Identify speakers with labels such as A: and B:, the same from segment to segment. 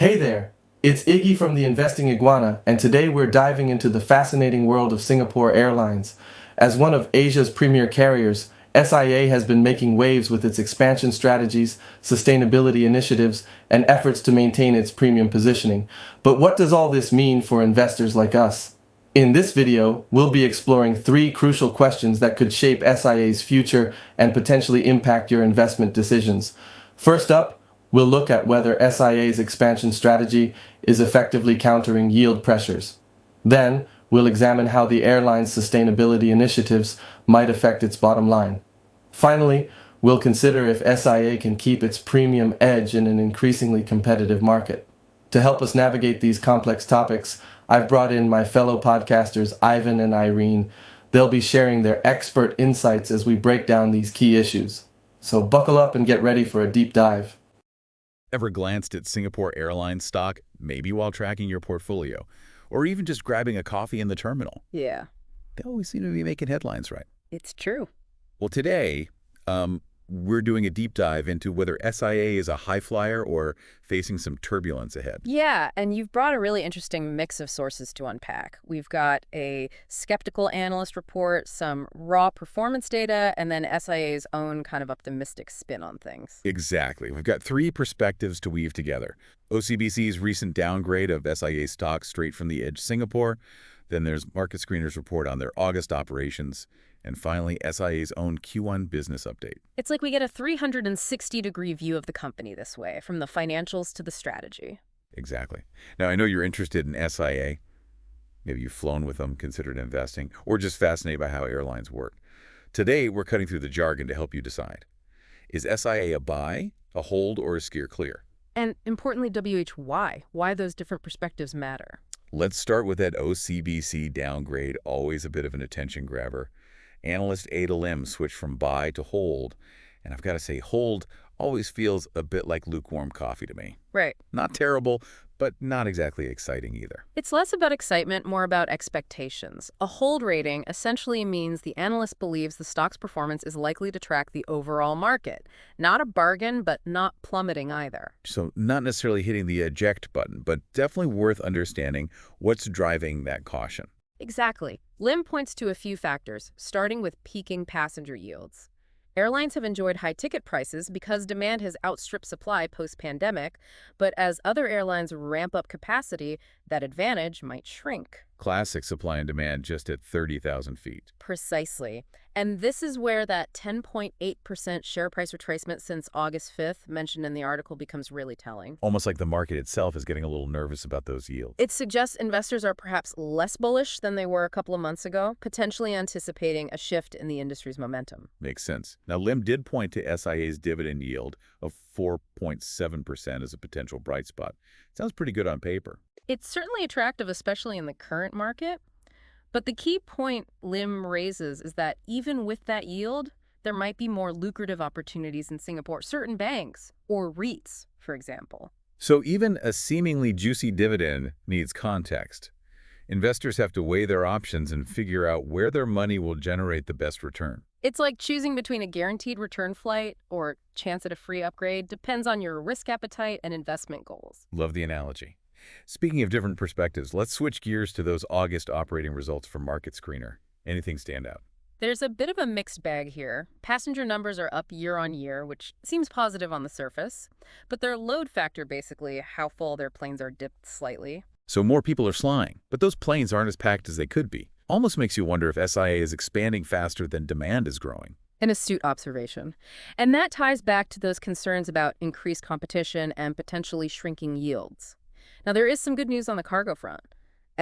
A: Hey there, it's Iggy from the Investing Iguana, and today we're diving into the fascinating world of Singapore Airlines. As one of Asia's premier carriers, SIA has been making waves with its expansion strategies, sustainability initiatives, and efforts to maintain its premium positioning. But what does all this mean for investors like us? In this video, we'll be exploring three crucial questions that could shape SIA's future and potentially impact your investment decisions. First up, we'll look at whether SIA's expansion strategy is effectively countering yield pressures. Then, we'll examine how the airline's sustainability initiatives might affect its bottom line. Finally, we'll consider if SIA can keep its premium edge in an increasingly competitive market. To help us navigate these complex topics, I've brought in my fellow podcasters Ivan and Irene. They'll be sharing their expert insights as we break down these key issues. So buckle up and get ready for a deep dive.
B: Ever glanced at Singapore Airlines stock, maybe while tracking your portfolio, or even just grabbing a coffee in the terminal?
C: Yeah,
B: They always seem to be making headlines, right?
C: it's true.
B: Well, today, we're doing a deep dive into whether SIA is a high flyer or facing some turbulence ahead.
C: Yeah, and you've brought a really interesting mix of sources to unpack. We've got a skeptical analyst report, some raw performance data, and then SIA's own kind of optimistic spin on things.
B: Exactly. We've got three perspectives to weave together. OCBC's recent downgrade of SIA stock straight from the edge Singapore. Then there's Market Screener's report on their August operations. And finally, SIA's own Q1 business update.
C: It's like we get a 360-degree view of the company this way, from the financials to the strategy.
B: Exactly. Now, I know you're interested in SIA. Maybe you've flown with them, considered investing, or just fascinated by how airlines work. Today, we're cutting through the jargon to help you decide. Is SIA a buy, a hold, or a steer clear?
C: And importantly, why those different perspectives matter.
B: Let's start with that OCBC downgrade, always a bit of an attention grabber. Analyst Ada Lim switched from buy to hold, and I've got to say, hold always feels a bit like lukewarm coffee to me.
C: Right.
B: Not terrible, but not exactly exciting either.
C: It's less about excitement, more about expectations. A hold rating essentially means the analyst believes the stock's performance is likely to track the overall market. Not a bargain, but not plummeting either.
B: So not necessarily hitting the eject button, but definitely worth understanding what's driving that caution.
C: Exactly. Lim points to a few factors, starting with peaking passenger yields. Airlines have enjoyed high ticket prices because demand has outstripped supply post-pandemic, but as other airlines ramp up capacity, that advantage might shrink.
B: Classic supply and demand just at 30,000 feet.
C: Precisely. And this is where that 10.8% share price retracement since August 5th mentioned in the article becomes really telling.
B: Almost like the market itself is getting a little nervous about those yields.
C: It suggests investors are perhaps less bullish than they were a couple of months ago, potentially anticipating a shift in the industry's momentum.
B: Makes sense. Now, Lim did point to SIA's dividend yield of 4.7% as a potential bright spot. Sounds pretty good on paper.
C: It's certainly attractive, especially in the current market. But the key point Lim raises is that even with that yield, there might be more lucrative opportunities in Singapore, certain banks or REITs, for example.
B: So even a seemingly juicy dividend needs context. Investors have to weigh their options and figure out where their money will generate the best return.
C: It's like choosing between a guaranteed return flight or chance at a free upgrade. Depends on your risk appetite and investment goals.
B: Love the analogy. Speaking of different perspectives, let's switch gears to those August operating results for Market Screener. Anything stand out?
C: There's a bit of a mixed bag here. Passenger numbers are up year on year, which seems positive on the surface. But their load factor, basically how full their planes are, dipped slightly.
B: So more people are flying, but those planes aren't as packed as they could be. Almost makes you wonder if SIA is expanding faster than demand is growing.
C: An astute observation. And that ties back to those concerns about increased competition and potentially shrinking yields. Now, there is some good news on the cargo front.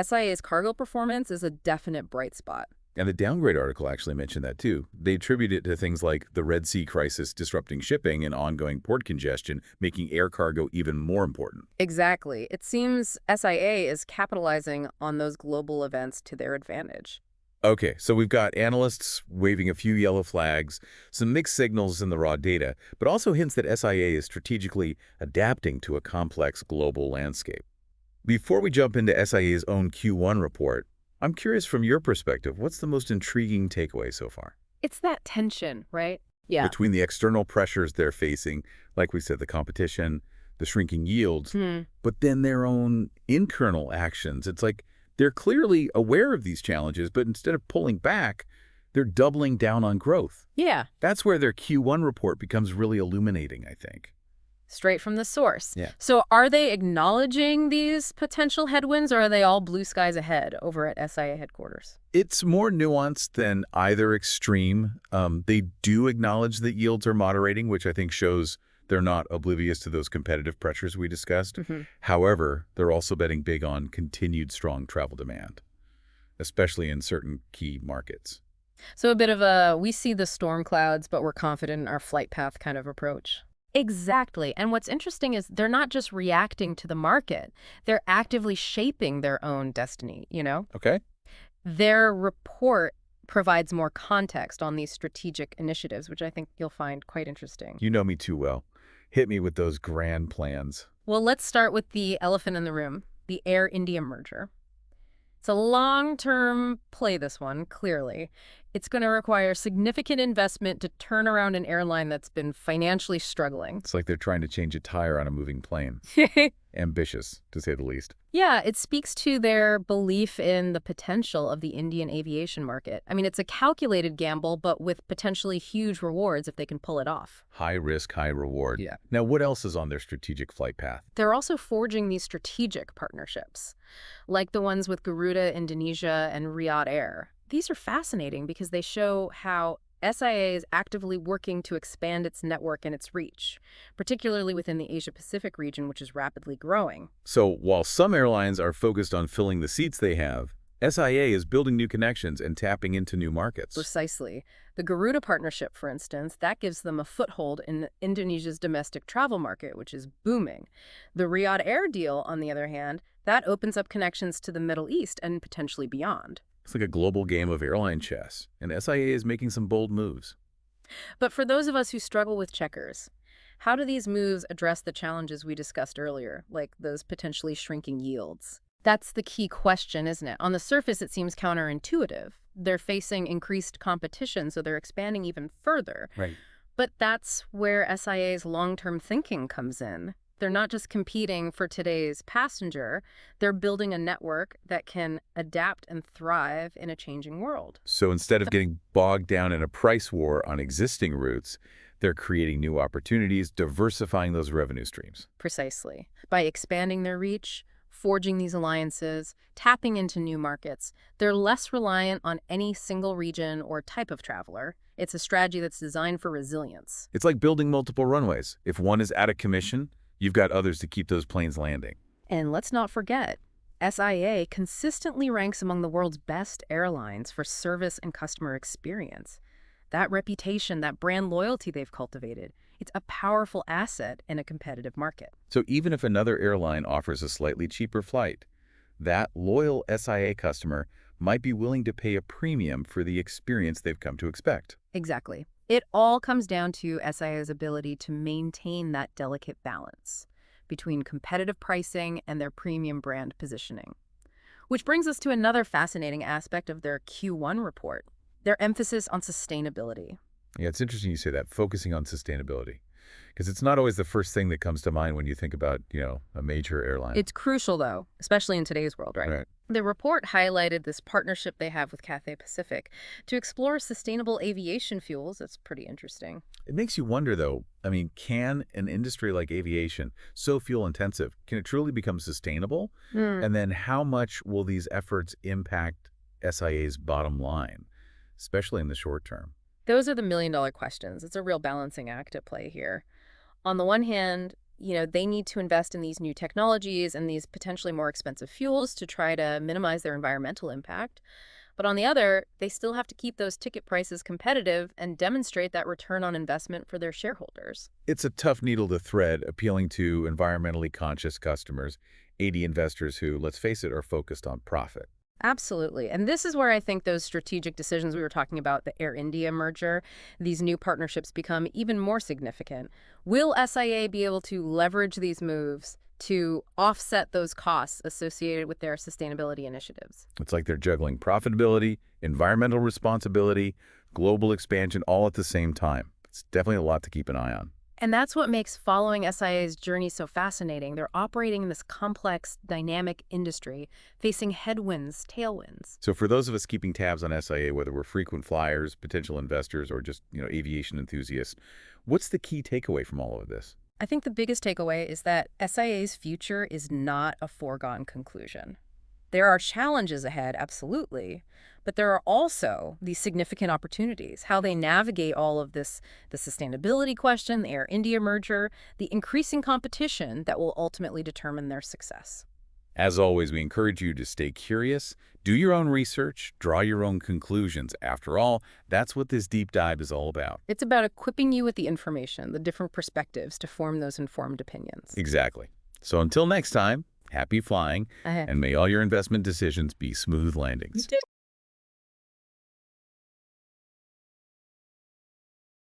C: SIA's cargo performance is a definite bright spot.
B: And the Downgrade article actually mentioned that too. They attribute it to things like the Red Sea crisis disrupting shipping and ongoing port congestion, making air cargo even more important.
C: Exactly. It seems SIA is capitalizing on those global events to their advantage.
B: Okay, so we've got analysts waving a few yellow flags, some mixed signals in the raw data, but also hints that SIA is strategically adapting to a complex global landscape. Before we jump into SIA's own Q1 report, I'm curious from your perspective, what's the most intriguing takeaway so far?
C: It's that tension, right? Yeah.
B: Between the external pressures they're facing, like we said, the competition, the shrinking yields,
C: Hmm.
B: but then their own internal actions. It's like they're clearly aware of these challenges, but instead of pulling back, they're doubling down on growth.
C: Yeah,
B: That's where their Q1 report becomes really illuminating, I think.
C: straight from the source.
B: Yeah.
C: So are they acknowledging these potential headwinds, or are they all blue skies ahead over at SIA headquarters?
B: It's more nuanced than either extreme. They do acknowledge that yields are moderating, which I think shows they're not oblivious to those competitive pressures we discussed.
C: Mm-hmm.
B: However, they're also betting big on continued strong travel demand, especially in certain key markets.
C: So a bit of a, we see the storm clouds, but we're confident in our flight path kind of approach. Exactly. And what's interesting is they're not just reacting to the market. They're actively shaping their own destiny, you know?
B: Okay.
C: Their report provides more context on these strategic initiatives, which I think you'll find quite interesting.
B: You know me too well. Hit me with those grand plans.
C: Well, let's start with the elephant in the room, the Air India merger. It's a long-term play, this one, clearly. It's going to require significant investment to turn around an airline that's been financially struggling.
B: It's like they're trying to change a tire on a moving plane. Ambitious, to say the least.
C: Yeah, it speaks to their belief in the potential of the Indian aviation market. I mean, it's a calculated gamble, but with potentially huge rewards if they can pull it off.
B: High risk, high reward.
C: Yeah.
B: Now, what else is on their strategic flight path?
C: They're also forging these strategic partnerships, like the ones with Garuda Indonesia and Riyadh Air. These are fascinating because they show how SIA is actively working to expand its network and its reach, particularly within the Asia-Pacific region, which is rapidly growing.
B: So while some airlines are focused on filling the seats they have, SIA is building new connections and tapping into new markets.
C: Precisely. The Garuda partnership, for instance, that gives them a foothold in Indonesia's domestic travel market, which is booming. The Riyadh Air deal, on the other hand, that opens up connections to the Middle East and potentially beyond.
B: It's like a global game of airline chess, and SIA is making some bold moves.
C: But for those of us who struggle with checkers, how do these moves address the challenges we discussed earlier, like those potentially shrinking yields? That's the key question, isn't it? On the surface, it seems counterintuitive. They're facing increased competition, so they're expanding even further.
B: Right.
C: But that's where SIA's long-term thinking comes in. They're not just competing for today's passenger, they're building a network that can adapt and thrive in a changing world.
B: So instead of getting bogged down in a price war on existing routes, they're creating new opportunities, diversifying those revenue streams.
C: Precisely. By expanding their reach, forging these alliances, tapping into new markets, they're less reliant on any single region or type of traveler. It's a strategy that's designed for resilience.
B: It's like building multiple runways. If one is out of commission, you've got others to keep those planes landing.
C: And let's not forget, SIA consistently ranks among the world's best airlines for service and customer experience. That reputation, that brand loyalty they've cultivated, it's a powerful asset in a competitive market.
B: So even if another airline offers a slightly cheaper flight, that loyal SIA customer might be willing to pay a premium for the experience they've come to expect.
C: Exactly. It all comes down to SIA's ability to maintain that delicate balance between competitive pricing and their premium brand positioning. Which brings us to another fascinating aspect of their Q1 report, their emphasis on sustainability.
B: Yeah, it's interesting you say that, focusing on sustainability. Because it's not always the first thing that comes to mind when you think about, a major airline.
C: It's crucial, though, especially in today's world, right? The report highlighted this partnership they have with Cathay Pacific to explore sustainable aviation fuels. That's pretty interesting.
B: It makes you wonder, though, can an industry like aviation, so fuel-intensive, can it truly become sustainable? And then how much will these efforts impact SIA's bottom line, especially in the short term?
C: Those are the million-dollar questions. It's a real balancing act at play here. On the one hand, they need to invest in these new technologies and these potentially more expensive fuels to try to minimize their environmental impact. But on the other, they still have to keep those ticket prices competitive and demonstrate that return on investment for their shareholders.
B: It's a tough needle to thread, appealing to environmentally conscious customers, 80 investors who, let's face it, are focused on profit.
C: Absolutely. And this is where I think those strategic decisions we were talking about, the Air India merger, these new partnerships become even more significant. Will SIA be able to leverage these moves to offset those costs associated with their sustainability initiatives?
B: It's like they're juggling profitability, environmental responsibility, global expansion all at the same time. It's definitely a lot to keep an eye on.
C: And that's what makes following SIA's journey so fascinating. They're operating in this complex, dynamic industry, facing headwinds, tailwinds.
B: So for those of us keeping tabs on SIA, whether we're frequent flyers, potential investors, or just, aviation enthusiasts, what's the key takeaway from all of this?
C: I think the biggest takeaway is that SIA's future is not a foregone conclusion. There are challenges ahead, absolutely, but there are also these significant opportunities. How they navigate all of this, the sustainability question, the Air India merger, the increasing competition that will ultimately determine their success.
B: As always, we encourage you to stay curious, do your own research, draw your own conclusions. After all, that's what this deep dive is all about.
C: It's about equipping you with the information, the different perspectives to form those informed opinions.
B: Exactly. So until next time, happy flying, and may all your investment decisions be smooth landings.
C: You did